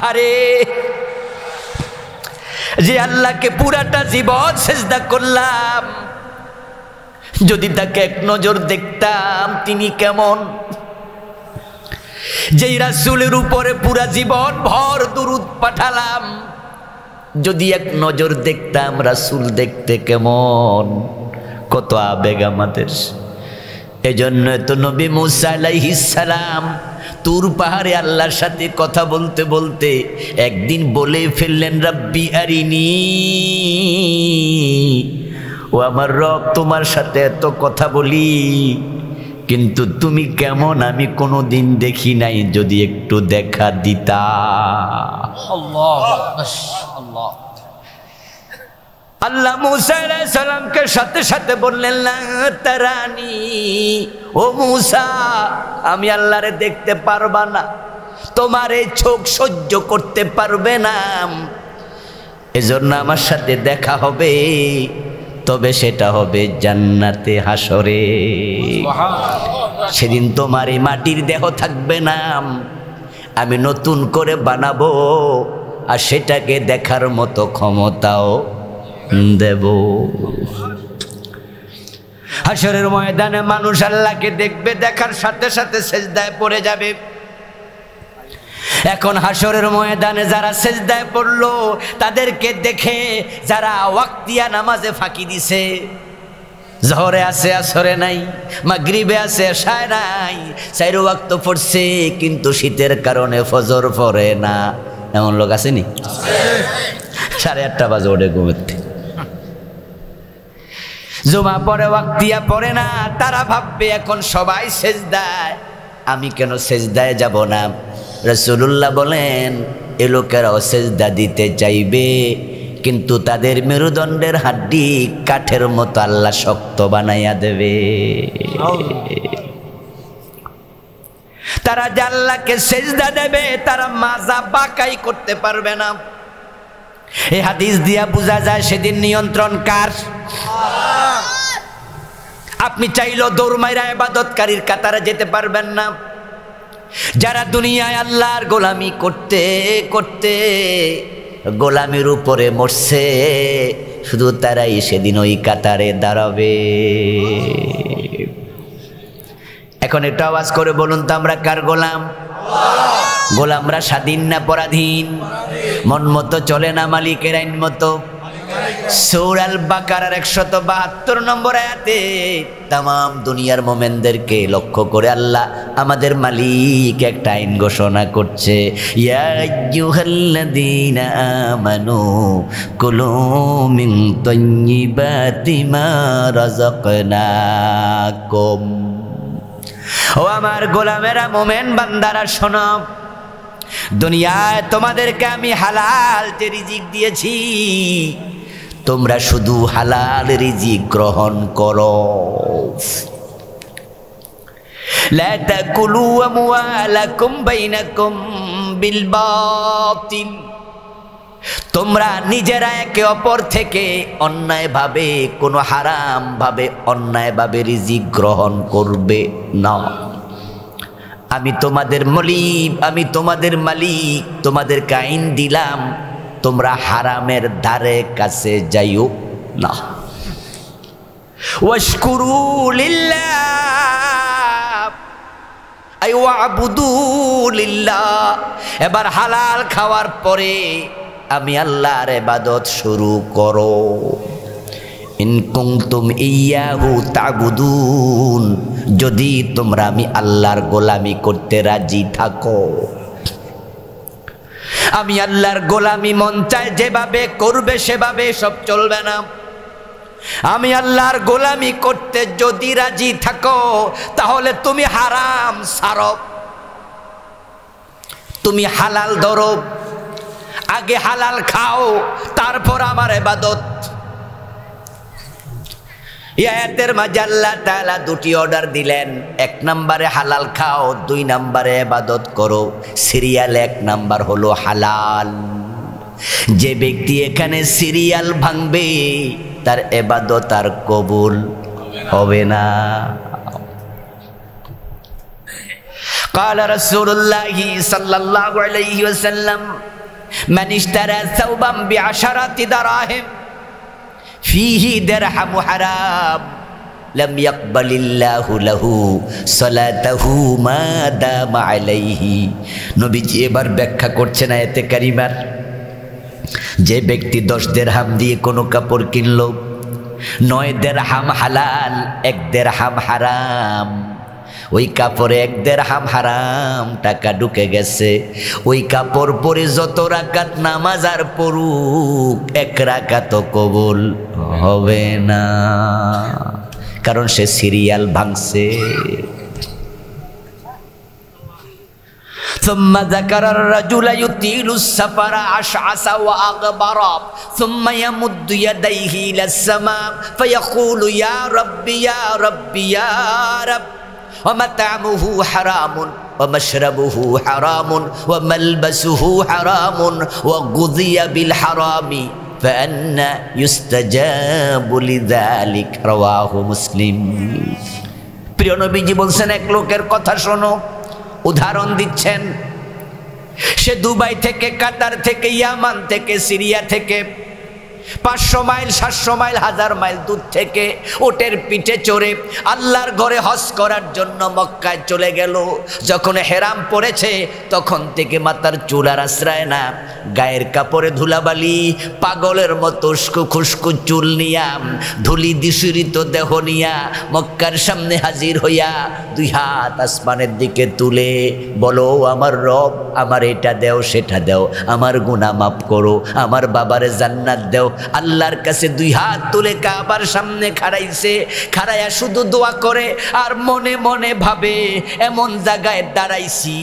আরে যে আল্লাহকে পুরাটা জীবন সিজদা করলাম, যদি তাকে এক নজর দেখতাম তিনি কেমন, যেই রাসূলের উপরে পুরা জীবন ভর দুরূদ পাঠালাম, যদি এক নজর দেখতাম রাসূল দেখতে কেমন। কত আবেগ আমাদের। এজন্য তো নবী মুসা আলাইহিস সালাম তুর পাহাড়ে আল্লাহর সাথে কথা বলতে বলতে একদিন বলে ফেললেন, রাব্বি আরিনি, ও আমার রব, তোমার সাথে এত কথা বলি কিন্তু তুমি কেমন আমি কোনোদিন দেখি নাই, যদি একটু দেখা দিতা। আল্লাহ মুসা আলাইহিস সালামকে সাথে সাথে বললেন, লা তারানি, ও মুসা, আমি আল্লাহরে দেখতে পারবা না, তোমার এই চোখ সহ্য করতে পারবে না, এজন্য আমার সাথে দেখা হবে, তবে সেটা হবে জান্নাতে হাসরে। সেদিন তোমার এই মাটির দেহ থাকবে না, আমি নতুন করে বানাবো, আর সেটাকে দেখার মতো ক্ষমতাও দেব। হাসরের ময়দানে মানুষ আল্লাহকে দেখবে, দেখার সাথে সাথে সিজদায় পড়ে যাবে। এখন হাসরের ময়দানে যারা সিজদায় পড়লো তাদেরকে দেখে যারা ওয়াক্তিয়া নামাজে ফাঁকি দিছে, জোহরে আছে আসরে নাই, মাগরিবে আছে এশায় নাই, চার ওয়াক্ত পড়ছে কিন্তু শীতের কারণে ফজর পড়ে না, এমন লোক আছে নি? 8:30 বাজে ওঠে ঘুমাতে, জুমা পড়ে ওয়াক্তিয়া পড়ে না, তারা ভাববে এখন সবাই সিজদায়, আমি কেন সিজদায় যাব না? রাসূলুল্লাহ বলেন, এ লোকেরাও সিজদা দিতে চাইবে কিন্তু তাদের মেরুদণ্ডের হাড্ডি কাঠের মতো আল্লাহ শক্ত বানাইয়া দেবে। তারা যে আল্লাহকে সিজদা দেবে তারা মাজা বাঁকাই করতে পারবে না। এই হাদিস দিয়া বোঝা যায় সেদিন নিয়ন্ত্রণ কার? আপনি চাইলেও দৌড় মাইরা ইবাদতকারীর কাতারে যেতে পারবেন না। যারা দুনিয়ায় আল্লাহর গোলামি করতে করতে গোলামির উপরে মরছে, শুধু তারাই সেদিন ওই কাতারে দাঁড়াবে। এখন একটু আওয়াজ করে বলুন তো, আমরা কার গোলাম? গোলামরা স্বাধীন না পরাধীন? মন মতো চলে না মালিকের আইন মতো? সূরা আল বাকারার 172 নম্বর আয়াতে তামাম দুনিয়ার মোমেনদেরকে লক্ষ্য করে আল্লাহ আমাদের মালিক একটা আইন ঘোষণা করছে, ইয়া আইয়ুহাল্লাযীনা আমানু কুলু মিন তাইয়্যিবাতি মা রাযাকনাকুম। ও আমার গোলামেরা, মোমেন বান্দারা শোনো, দুনিয়ায় তোমাদেরকে আমি হালাল যে রিজিক দিয়েছি, তোমরা শুধু হালাল রিজিক গ্রহণ করো। লা তাকুলু আমওয়ালাকুম বাইনাকুম বিল বাতিল, তোমরা নিজেরা একে অপর থেকে অন্যায়ভাবে, কোনো হারাম ভাবে অন্যায়ভাবে রিজিক গ্রহণ করবে না। আমি তোমাদের মালিক, আমি তোমাদের মালিক, তোমাদেরকে আইন দিলাম, তোমরা হারামের ধারে কাছে যাইও না। ওয়াশকুরু লিল্লাহ আই ওয়াবুদু লিল্লাহ। এবার হালাল খাওয়ার পরে আমি আল্লাহর ইবাদত শুরু করো। ইন কুনতুম ইয়াহু তা'বুদুন, যদি তোমরা আমি আল্লাহর গোলামি করতে রাজি থাকো। আমি আল্লাহর গোলামি মন চায় যেভাবে করবে সেভাবে সব চলবে না। আমি আল্লাহর গোলামি করতে যদি রাজি থাকো তাহলে তুমি হারাম ছাড়ো, তুমি হালাল ধরো, আগে হালাল খাও, তারপর আমার ইবাদত। এই আয়াতের মাঝে আল্লাহ তাআলা দুটি অর্ডার দিলেন, 1 নম্বরে হালাল খাও, 2 নম্বরে ইবাদত করো। সিরিয়াল 1 নাম্বার হলো হালাল। যে ব্যক্তি এখানে সিরিয়াল ভাঙবে তার ইবাদত আর কবুল হবে না। قال رسول الله صلى الله عليه وسلم من اشترى ثوبا ب10 دراهم فيه درهم حرام لم يقبل الله له صلاته ما دام عليه। নবীজি এবার ব্যাখ্যা করছেন আয়াতে কারিমার, যে ব্যক্তি 10 দিরহাম দিয়ে কোনো কাপড় কিনলো, 9 দিরহাম হালাল, 1 দিরহাম হারাম, ওই কাপড়ে 1 দিরহাম হারাম টাকা ঢুকে গেছে। ওই কাপড় পরে যত রাকাত নামাজ আর পড়ুক 1 রাকাতও কবুল হবে না, কারণ সে সিরিয়াল ভাঙছে। ثم ذكر الرجل يطيل السفر أشعث وأغبر ثم يمد يديه إلى السماء فيقول يا ربي يا ربي يا رب ومطعمه حرام ومشربه حرام وملبسه حرام وغذي بالحرام فأنى يستجاب لذلك رواه مسلم। প্রিয় নবীজি বলছেন, এক লোকের কথা শোনো, উদাহরণ দিচ্ছেন। সে দুবাই থেকে, কাতার থেকে, ইয়ামান থেকে, সিরিয়া থেকে 500 মাইল 700 মাইল 1000 মাইল দূর থেকে ওটের পিঠে চড়ে আল্লাহর ঘরে হজ করার জন্য মক্কায় চলে গেল। যখন হেরাম পড়েছে তখন থেকে মাথার চুল আর আশ্রয় না, গায়ের কাপড়ে ধুলাবালি, পাগলের মতো খুশকু চুল নিয়া, ধুলি দিশিরিত দেহ নিয়া মক্কার সামনে হাজির হইয়া 2 হাত আসমানের দিকে তুলে বলো, আমার রব, আমার এটা দেও সেটা দেও, আমার গুনাহ মাফ করো, আমার বাবারে জান্নাত দেও। আল্লাহর কাছে 2 হাত তুলে কাবার সামনে খাড়াইছে, খাড়াইয়া শুধু দোয়া করে আর মনে মনে ভাবে, এমন জায়গায় দাঁড়াইছি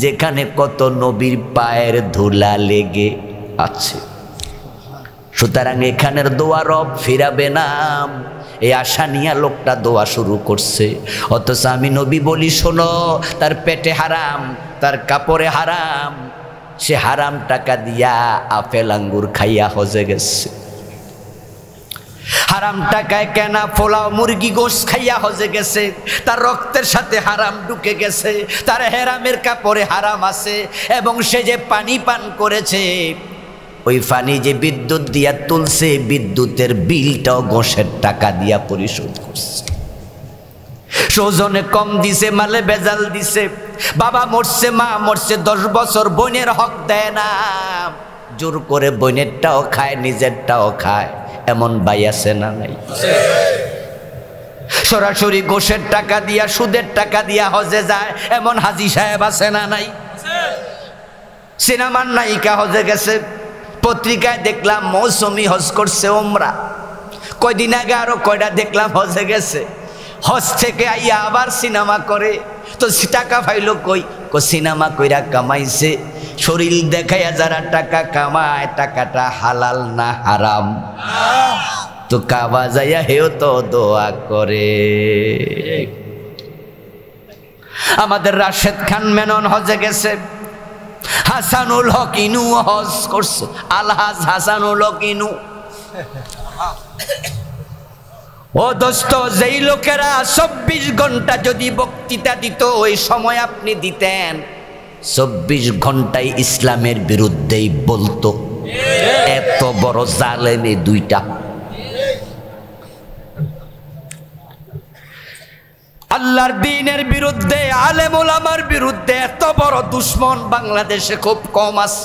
যেখানে কত নবীর পায়ের ধুলা লেগে আছে, সুতরাং এখানের দোয়া রব ফিরাবে না, এই আশা নিয়ে লোকটা দোয়া শুরু করছে। অথচ আমি নবী বলি, শোনো, তার পেটে হারাম, তার কাপড়ে হারাম, সে হারাম টাকা দিয়া আপেল আঙ্গুর খাইয়া হজে গেছে, হারাম টাকায় কেনা পোলাও মুরগি গোশ খাইয়া হজে গেছে, তার রক্তের সাথে হারাম ঢুকে গেছে, তার হেরামের কাপড়ে হারাম আছে, এবং সে যে পানি পান করেছে, ওই পানি যে বিদ্যুৎ দিয়া তুলছে, বিদ্যুতের বিলটাও গোশের টাকা দিয়া পরিশোধ করছে। সৌজনে কম দিছে, মালে বেজাল দিছে, বাবা মরছে, মা মরছে, 10 বছর বোনের হক দেয় না, জোর করে বোনেরটাও খায়, নিজেরটাও খায়, এমন ভাই আছে না নাই? সরাসরি গোশের টাকা দিয়া, সুদের টাকা দিয়া হজে যায়, এমন হাজি সাহেব আছে না নাই? সিনেমার নায়িকা হজে গেছে, পত্রিকায় দেখলাম মৌসুমি হজ করছে, ওমরা। কয়দিন আগে আরো কয়টা দেখলাম হজে গেছে, হজ থেকে আইয়া আবার সিনেমা করে। তো টাকা পাইল কই? সিনেমা কইরা কামাইছে। শরীর দেখাইয়া যারা টাকা কামায়, টাকাটা হালাল না হারাম? তো কাবা যাইয়া হেও তো দোয়া করে। আমাদের রাশেদ খান মেনন হজে গেছে, হাসানুল হক ইনু হজ করছে, আলহাজ হাসানুল হক ইনু। ও দোস্ত, যেই লোকেরা 24 ঘন্টা যদি বক্তৃতা দিত, ওই সময় আপনি দিতেন, 24 ঘন্টায় ইসলামের বিরুদ্ধেই বলতো। এত বড় জালেম এই দুইটা। আল্লাহর দ্বীনের বিরুদ্ধে, আলেম ওলামার বিরুদ্ধে এত বড় দুশ্মন বাংলাদেশে খুব কম আছে।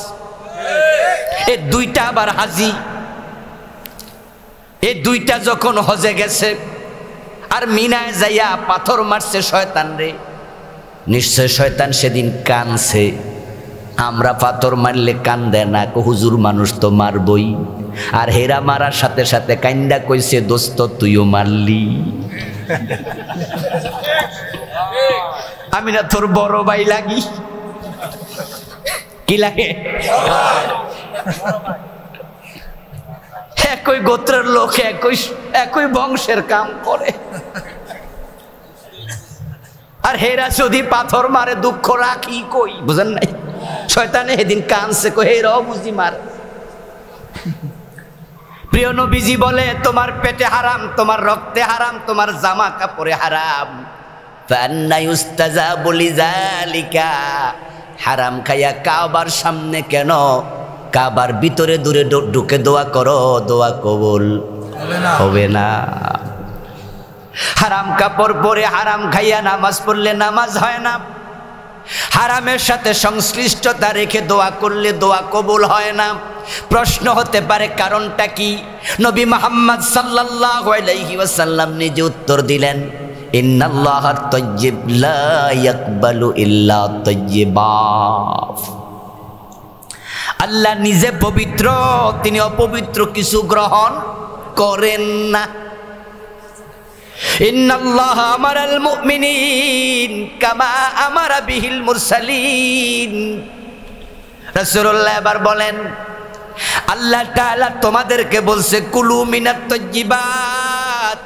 এই দুইটা আবার হাজি। এই দুইটা যখন হজে গেছে আর মিনায় যাইয়া পাথর মারছে শয়তান রে, নিশ্চয় শয়তান সেদিন কানছে। আমরা পাথর মারলে কান্দে না, হুজুর মানুষ তো মারবই। আর হেরা মারার সাথে সাথে কান্দা কইছে, দোস্ত তুইও মারলি, আমি না তোর বড় ভাই লাগি? কি লাগে? একই গোত্রের লোক, একই বংশের কাম করে। আর হেরা যদি পাথর মারে, দুঃখ রাখি কই? বুঝেন নাই? শয়তানে সেদিন কানছে, কই হেরাও বুঝি মার। প্রিয় নবীজি বলে, তোমার পেটে হারাম, তোমার রক্তে হারাম, তোমার জামা কাপড়ে হারাম, ফান্না ইউস্তাজাবু লিযালিকা, হারাম খাইয়া কাবার সামনে কেন, কাবার ভিতরে দূরে ঢুকে দোয়া করো, দোয়া কবুল হবে না। হারাম কাপড় পরে হারাম খাইয়া নামাজ পড়লে নামাজ হয় না, হারামের সাথে সংশ্লিষ্টতা রেখে দোয়া করলে দোয়া কবুল হয় না। প্রশ্ন হতে পারে কারণটা কি? নবী মুহাম্মদ সাল্লাল্লাহু আলাইহি ওয়াসাল্লাম নিজে উত্তর দিলেন, ইন্নাল্লাহা তাইয়্যিব লা ইয়াকবালু ইল্লা তাইয়্যিবা। আল্লাহ নিজে পবিত্র, তিনি অপবিত্র কিছু গ্রহণ করেন না। ইন্নাল্লাহা আমারাল মুমিনিন কামা আমারা বিহিল মুরসালিন। রাসূলুল্লাহ এবার বলেন, আল্লাহ তাআলা তোমাদেরকে বলছে কুলু মিনাত তাইয়্যিবাত,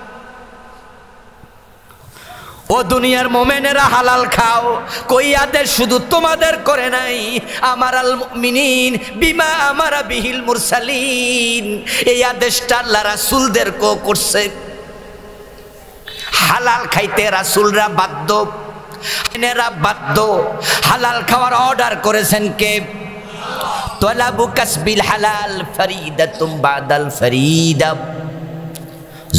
ও দুনিয়ার মোমেনেরা হালাল খাও। কই আদেশ শুধু তোমাদের করে নাই, আমারাল মুমিনিন বিমা আমারা বিহিল মুরসালিন, এই আদেশটা আল্লাহ রাসূলদেরকেও করছে। হালাল খাইতে রাসূলরা বাধ্য, এরা বাধ্য। হালাল খাওয়ার অর্ডার করেছেন কে? তলাবু কাসবিল হালাল ফরিদাতুম বাদাল ফরিদা।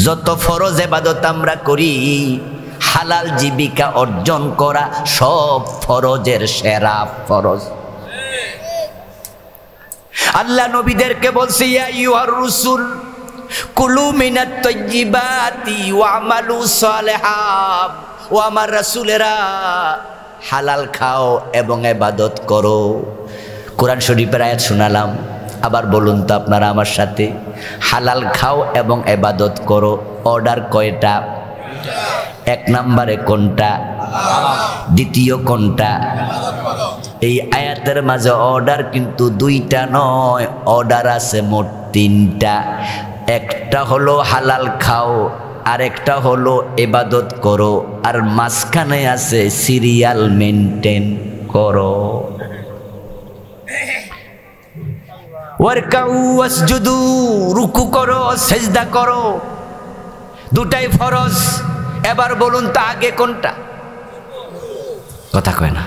যত ফরজ ইবাদত আমরা করি, হালাল জীবিকা অর্জন করা সব ফরজের সেরা ফরজ। আল্লাহ নবীদেরকে বলছে, ইয়া আইয়ুহার রাসূল কুলু মিনাত তাইয়্যিবাতি ওয়ামালু সালিহান। ও আমার রাসূলেরা, হালাল খাও এবং ইবাদত করো। কোরআন শরীফের আয়াত শোনালাম, আবার বলুন তো আপনারা আমার সাথে, হালাল খাও এবং ইবাদত করো। অর্ডার কয়টা? এক নম্বরে কোনটা? দ্বিতীয় কোনটা? এই আয়াতের মাঝে অর্ডার কিন্তু দুইটা নয়, অর্ডার আছে মোট তিনটা। একটা হলো হালাল খাও, আর একটা হলো ইবাদত করো, আর মাঝখানে আছে সিরিয়াল মেনটেন করো। ওয়ারকাউ ওয়াসজুদু, রুকু করো, সিজদা করো, দুটাই ফরজ। এবার বলুন তো আগে কোনটা? কথা কয় না।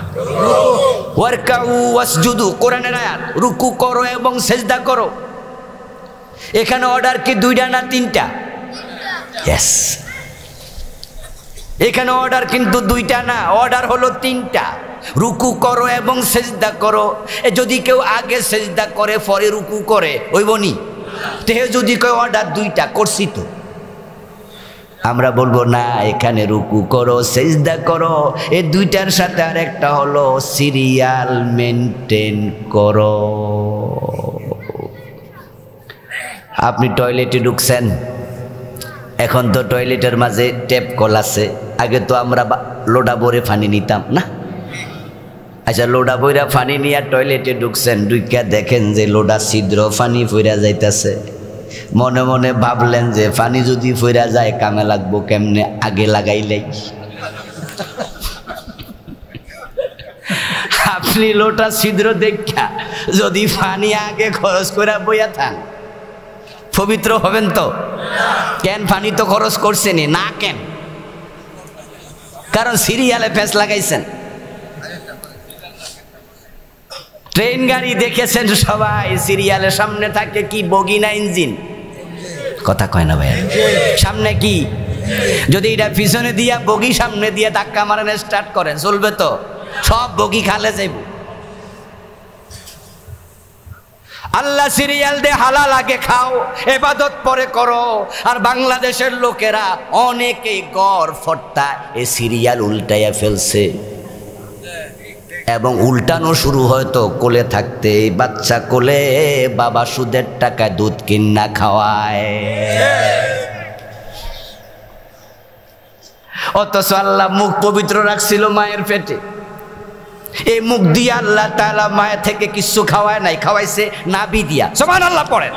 ওয়ারকাউ ওয়াসজুদু কোরআনের আয়াত, রুকু করো এবং সিজদা করো। এখানে অর্ডার কি দুইটা না তিনটা? ইয়েস, এখানে অর্ডার কিন্তু দুইটা না, অর্ডার হলো তিনটা। রুকু করো এবং সিজদা করো। যদি কেউ আগে সিজদা করে পরে রুকু করে, হইবনি? তে যদি কেউ অর্ডার দুইটা, করছি তো। আমরা বলবো না, এখানে রুকু করো সিজদা করো, এই দুইটার সাথে আর একটা হলো সিরিয়াল মেনটেন করো। আপনি টয়লেটে ঢুকছেন, এখন তো টয়লেটের মাঝে ট্যাপ কল আছে। আগে তো আমরা লোডা ভরে পানি নিতাম না। আচ্ছা, লোডা বইরা পানি নিয়ে টয়লেটে ঢুকছেন, ঢুকিয়া দেখেন যে লোডা ছিদ্র, পানি ফইরা যাইতেছে। মনে মনে ভাবলেন যে পানি যদি ফইরা যায় কামে লাগবো কেমনে, আগে লাগাইলেই। আপনি লোটা ছিদ্র দেখা যদি পানি আগে খরচ করে বইয়া থান, পবিত্র হবেন তো? কেন? পানি তো খরচ করছেনি না। কেন? কারণ সিরিয়ালে ফেস লাগাইছেন। ট্রেন গাড়ি দেখেছেন সবাই, সিরিয়ালের সামনে থাকে কি? বগি না ইঞ্জিন? কথা কয় না ভাই। সামনে কি? যদি এটা পিছনে দিয়া বগি সামনে দিয়ে ধাক্কা মারেন, স্টার্ট করেন, চলবে তো? সব বগি খালে যাইব। আল্লাহ সিরিয়াল দে হালাল আগে খাও, ইবাদত পরে করো। আর বাংলাদেশের লোকেরা অনেকেই গড় ফট্টা এই সিরিয়াল উল্টাইয়া ফেলছে, এবং উল্টানো শুরু হয়তো কোলে থাকতে। বাচ্চা কোলে বাবা সুদের টাকায় দুধ কিনা খাওয়ায়, অথচ আল্লাহ মুখ পবিত্র রাখছিল মায়ের পেটে। এই মুখ দিয়ে আল্লাহ তাআলা মায়ের থেকে কিছু খাওয়ায় নাই, খাওয়াইছে নাভি দিয়া। সুবহানাল্লাহ পড়েন।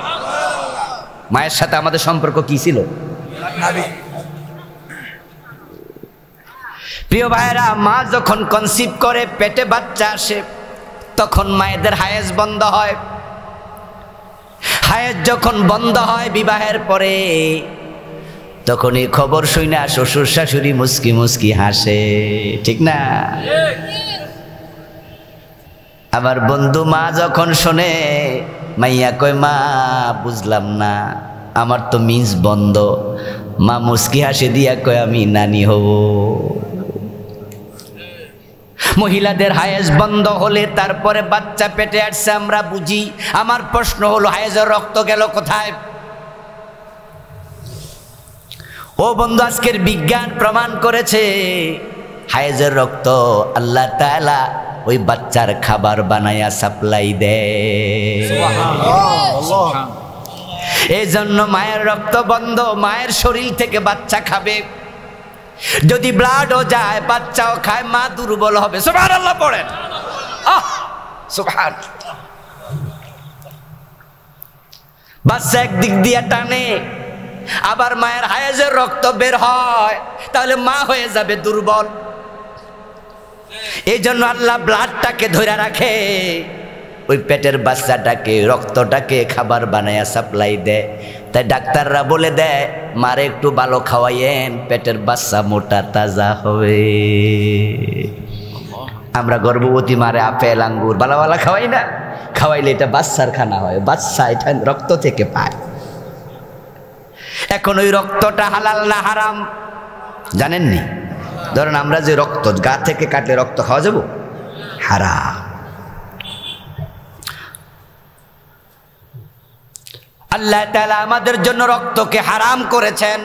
মায়ের সাথে আমাদের সম্পর্ক কি ছিল? নাভি। প্রিয় ভাইরা, মা যখন কনসিভ করে, পেটে বাচ্চা আসে, তখন মায়েদের হায়েজ বন্ধ হয়। হায়েজ যখন বন্ধ হয় বিবাহের পরে, তখন এই খবর শুনে শ্বশুর শাশুড়ি মুস্কি মুস্কি হাসে, ঠিক না? আমার বন্ধু মা যখন শোনে, মাইয়া কয় মা বুঝলাম না, আমার তো মিন্স বন্ধ। মা মুস্কি হাসে দিয়া কয় আমি নানি হব। মহিলাদের হায়েজ বন্ধ হলে তারপরে বাচ্চা পেটে আসছে আমরা বুঝি। আমার প্রশ্ন হলো হায়েজের রক্ত গেল কোথায়? ও বন্ধু, আজকের বিজ্ঞান প্রমাণ করেছে হায়েজের রক্ত আল্লাহ তাআলা ওই বাচ্চার খাবার বানায়া সাপ্লাই দেয়। এই জন্য মায়ের রক্ত বন্ধ, মায়ের শরীর থেকে বাচ্চা খাবে। যদি ব্লাডও যায়, বাচ্চাও খায়, মা দুর্বল হবে। সুবহানাল্লাহ পড়েন। সুবহান। বাচ্চা একদিক দিয়ে টানে, আবার মায়ের হায়েজের রক্ত বের হয়, তাহলে মা হয়ে যাবে দুর্বল। এই জন্য আল্লাহ ব্লাডটাকে ধরে রাখে, ওই পেটের বাচ্চাটাকে, রক্তটাকে খাবার বানায়া সাপ্লাই দেয়। তাই ডাক্তাররা বলে দেয় মারে একটু ভালো খাওয়াইয়েন, পেটের বাচ্চা মোটা তাজা হবে। আমরা গর্ভবতী মারে আপেল আঙ্গুর বালা খাওয়াই না, খাওয়াইলে এটা বাচ্চার খানা হয়, বাচ্চা এটা রক্ত থেকে পায়। এখন ওই রক্তটা হালাল না হারাম জানেননি? ধরেন আমরা যে রক্ত গা থেকে কাটলে রক্ত খাওয়া যাবো? হারাম। আল্লাহ তাআলা আমাদের জন্য রক্তকে হারাম করেছেন।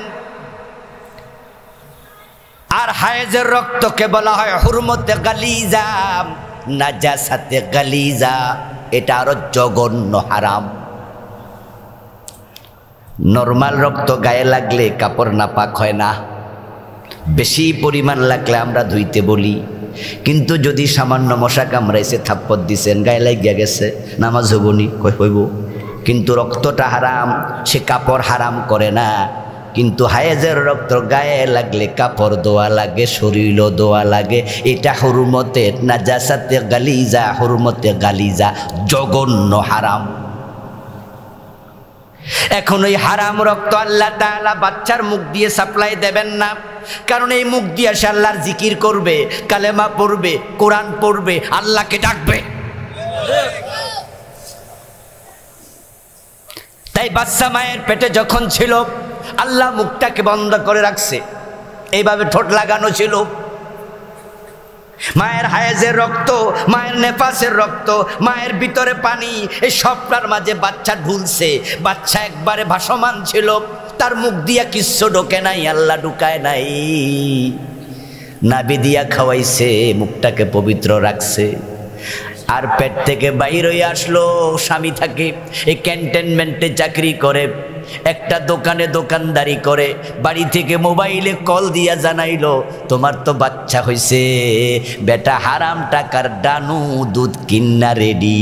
আর হায়েজের রক্তকে বলা হয় হুরমতে গালিজা, নাজাসাতে গালিজা, এটা আরো জঘন্য হারাম। নরমাল রক্ত গায়ে লাগলে কাপড় নাপাক হয় না, বেশি পরিমাণ লাগলে আমরা ধুইতে বলি। কিন্তু যদি সামান্য মশা কামড়াইছে, থাপ্পড় দিছেন, গায়ে লাগিয়া গেছে, নামাজ হবনি, হইব। কিন্তু রক্তটা হারাম, সে কাপড় হারাম করে না। কিন্তু হায়েজের রক্ত গায়ে লাগলে কাপড় ধোয়া লাগে, শরীরও ধোয়া লাগে। এটা হুরমতে নাজাসাতে গালিজা, হুরমতে গালিজা, জঘন্য হারাম। এখন ওই হারাম রক্ত আল্লাহ তাআলা বাচ্চার মুখ দিয়ে সাপ্লাই দেবেন না, কারণ এই মুখ দিয়ে সে আল্লাহর জিকির করবে, কালেমা পড়বে, কোরআন পড়বে, আল্লাহকে ডাকবে। তাই বাচ্চা মায়ের পেটে যখন ছিল, আল্লাহ মুখটাকে বন্ধ করে রাখছে, এইভাবে ঠোঁট লাগানো ছিল। মায়ের হায়েজের রক্ত, মায়ের নেফাসের রক্ত, মায়ের ভিতরে পানি, এই সবটার মাঝে বাচ্চা ঢুলছে। বাচ্চা একবারে ভাসমান ছিল, তার মুখ দিয়া কিচ্ছু ঢোকে নাই, আল্লাহ ঢুকায় নাই। নাভি দিয়া খাওয়াইছে, মুখটাকে পবিত্র রাখছে। আর পেট থেকে বাইর হয়ে আসলো, স্বামী থাকে এই ক্যান্টনমেন্টে চাকরি করে, একটা দোকানে দোকানদারি করে, বাড়ি থেকে মোবাইলে কল দিয়া জানাইলো তোমার তো বাচ্চা হইছে, বেটা হারাম টাকার ডানু দুধ কিন্না রেডি।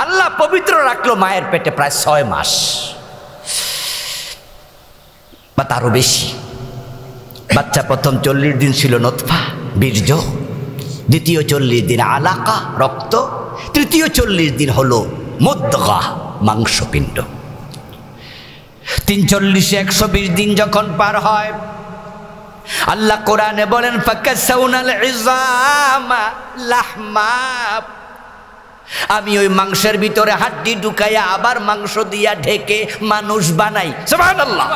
আল্লাহ পবিত্র রাখলো মায়ের পেটে প্রায় 6 মাস বা তারও বেশি। বাচ্চা প্রথম 40 দিন ছিল নতফা, বীর্য, দ্বিতীয় 40 দিন আলাকা, রক্ত, তৃতীয় 40 দিন হলো মুদগা, মাংসপিণ্ড। 340 120 দিন যখন পার হয়, আল্লাহ কোরআনে বলেন ফাকাসাউনাল ইযামা লাহমা, আমি ওই মাংসের ভিতরে হাড্ডি ঢুকাইয়া আবার মাংস দিয়া ঢেকে মানুষ বানাই। সুবহানাল্লাহ,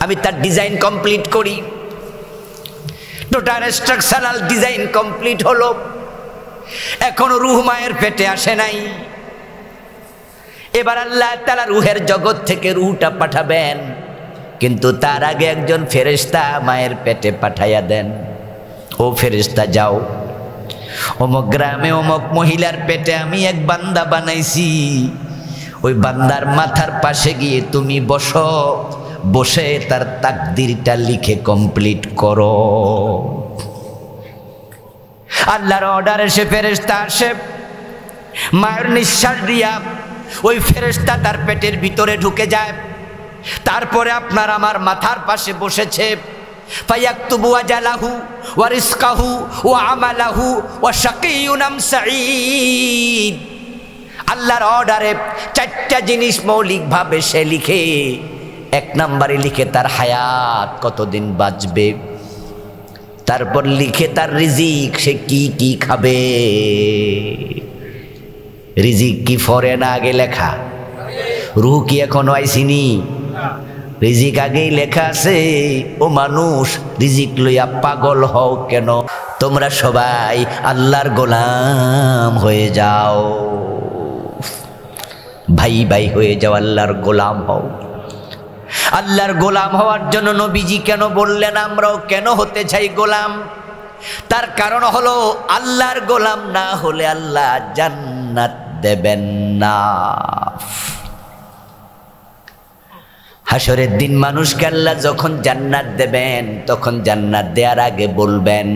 আমি তার ডিজাইন কমপ্লিট করি। টোটাল স্ট্রাকচারাল ডিজাইন কমপ্লিট হলো, এখনো রূহ মায়ের পেটে আসে নাই। এবার আল্লাহ তাআলা রূহের জগৎ থেকে রূহটা পাঠাবেন, কিন্তু তার আগে একজন ফেরেশতা মায়ের পেটে পাঠাইয়া দেন। ও ফেরেশতা যাও, অমুক গ্রামে অমুক মহিলার পেটে আমি এক বান্দা বানাইছি, ওই বান্দার মাথার পাশে গিয়ে তুমি বসো, বসে তার তাকদীরটা লিখে কমপ্লিট করো। আল্লাহর অর্ডারে সে ফেরেশতা আসে, মায়ের নিঃশ্বাস দিয়া ওই ফেরেশতা তার পেটের ভিতরে ঢুকে যায়। তারপরে আপনার আমার মাথার পাশে বসেছে। ফায়াকতুবু আজালাহু ওয়া রিজকাহু ওয়া আমালাহু ওয়া শাকিয়্যুন আম সাঈদ। আল্লাহর অর্ডারে 4টা জিনিস মৌলিকভাবে সে লিখে। 1 নম্বরে লিখে তার হায়াত, কতদিন বাঁচবে। তারপর লিখে তার রিজিক, সে কি কি খাবে। রিজিক কি ফরেন আগে লেখা, রুহ কি এখনো আইসিনি? রিজিক আগেই লেখা আছে। ও মানুষ, রিজিক লইয়া পাগল হও কেন? তোমরা সবাই আল্লাহর গোলাম হয়ে যাও, ভাই ভাই হয়ে যাও, আল্লাহর গোলাম হও। আল্লাহর গোলাম হওয়ার জন্য নবীজি কেন বললেন আমরাও কেন হতে চাই গোলাম? তার কারণ হলো আল্লাহর গোলাম না হলে আল্লাহ জান্নাত দেবেন না। হাসরের দিন মানুষকে আল্লাহ যখন জান্নাত দেবেন, তখন জান্নাত দেওয়ার আগে বলবেন,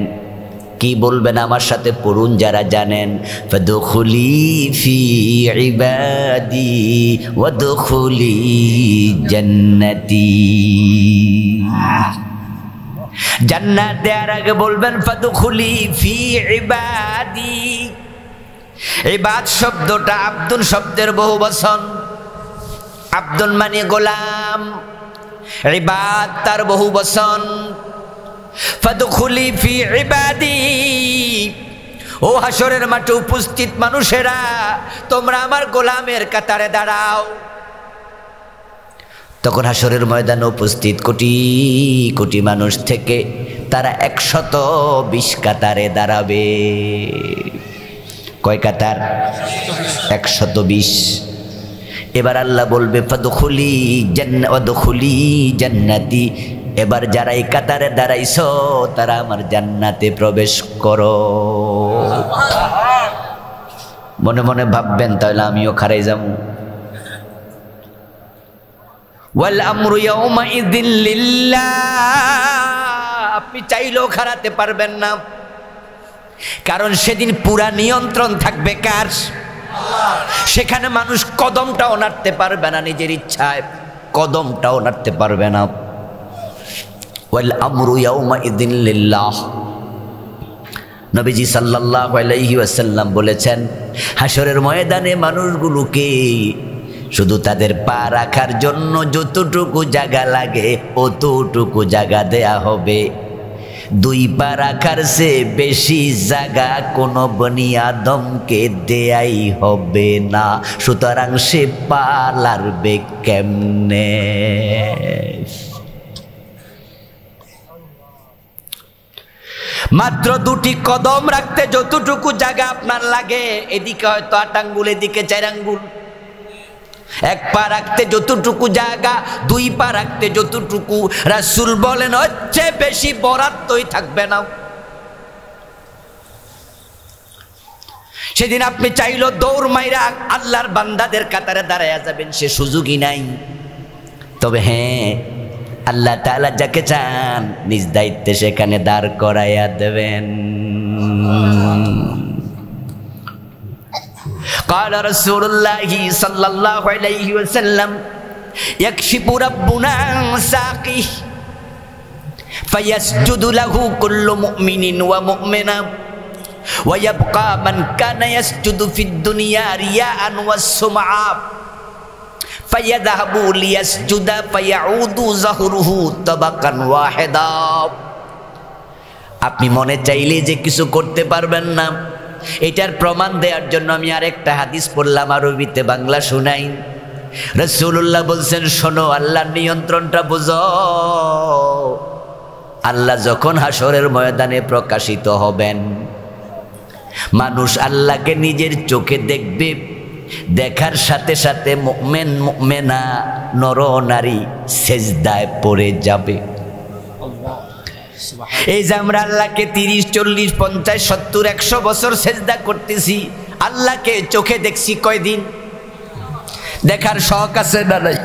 কি বলবেন আমার সাথে পড়ুন যারা জানেন, ফাদখুলি ফি ইবাদি ওয়াদখুলি জান্নাতি। জান্নাত দেওয়ার আগে বলবেন ফাদখুলি ফি ইবাদি। ইবাদ শব্দটা আব্দুল শব্দের বহুবচন। আব্দুল মানে গোলাম, ইবাদ তার বহুবচন। ফাদখুলি ফি ইবাদি। ও হাসরের মাঠে উপস্থিত মানুষেরা, তোমরা আমার গোলামের কাতারে দাঁড়াও। তখন হাসরের ময়দানে উপস্থিত কোটি কোটি মানুষ থেকে তারা 120 কাতারে দাঁড়াবে। কয় কাতার? 120। এবার আল্লাহ বলবে ফাদখুলি ওয়াদখুলি জান্নাতি। এবার যারা এই কাতারে দাঁড়াইছো তারা আমার জান্নাতে প্রবেশ করো। মনে মনে ভাববেন, তাহলে আমিও খারাই যাবো। ওয়াল আমরু ইয়াউমাইযিন লিল্লাহ। আপনি চাইলেও খারাতে পারবেন না, কারণ সেদিন পুরা নিয়ন্ত্রণ থাকবে কার? সেখানে মানুষ কদমটাও নাড়তে পারবে না, নিজের ইচ্ছায় কদমটাও নাড়তে পারবে না। ওয়াল আমরু ইয়াউমাইযিন লিল্লাহ। নবীজি সাল্লাল্লাহু আলাইহি ওয়াসাল্লাম বলেছেন, হাসরের ময়দানে মানুষগুলোকে শুধু তাদের পা রাখার জন্য যতটুকু জায়গা লাগে অতটুকু জায়গা দেয়া হবে। 2 পা রাখার চেয়ে বেশি জায়গা কোনো বনি আদমকে দেয়াই হবে না। সুতরাং সে পা লাড়বে কেমনে? মাত্র 2টি কদম রাখতে যতটুকু জায়গা আপনার লাগে, এদিকে হয়তো 8 আঙ্গুল, এদিকে 4 আঙ্গুল। 1 পা রাখতে যতটুকু জায়গা, 2 পা রাখতে যতটুকু, রাসূল বলেন হচ্ছে বেশি বরাদ্দই থাকবে না। সেদিন আপনি চাইলো দৌড় মাইরা আল্লাহর বান্দাদের কাতারে দাঁড়ায়া যাবেন, সে সুযোগই নাই। তবে হ্যাঁ, আল্লাহ তাআলা যাকে চান নিজ দায়িত্বে সেখানে দাঁড় করাইয়া দেবেন। قال رسول الله صلى الله عليه وسلم يكشف ربنا عن ساقه فيسجد له كل مؤمن ومؤمنة ويبقى من كان يسجد في الدنيا رياء والسمعة فيذهب ليسجد فيعود ظهره طبقا واحدا। আপনি মনে চাইলে যে কিছু করতে পারবেন না, এটার প্রমাণ দেওয়ার জন্য আমি আরেকটা হাদিস পড়লাম, আরবিতে বাংলা শুনাই। রাসূলুল্লাহ বলছেন, শোনো, আল্লাহর নিয়ন্ত্রণটা বুঝো। আল্লাহ যখন হাসরের ময়দানে প্রকাশিত হবেন, মানুষ আল্লাহকে নিজের চোখে দেখবে। দেখার সাথে সাথে মুমিন মুমিনা নর নারী সেজদায় পড়ে যাবে। এই যে আমরা আল্লাহকে 30, 40, 50, 70, 100 বছর সেজদা করতেছি, আল্লাহকে চোখে দেখছি কয়দিন? দেখার শখ আছে না নাই?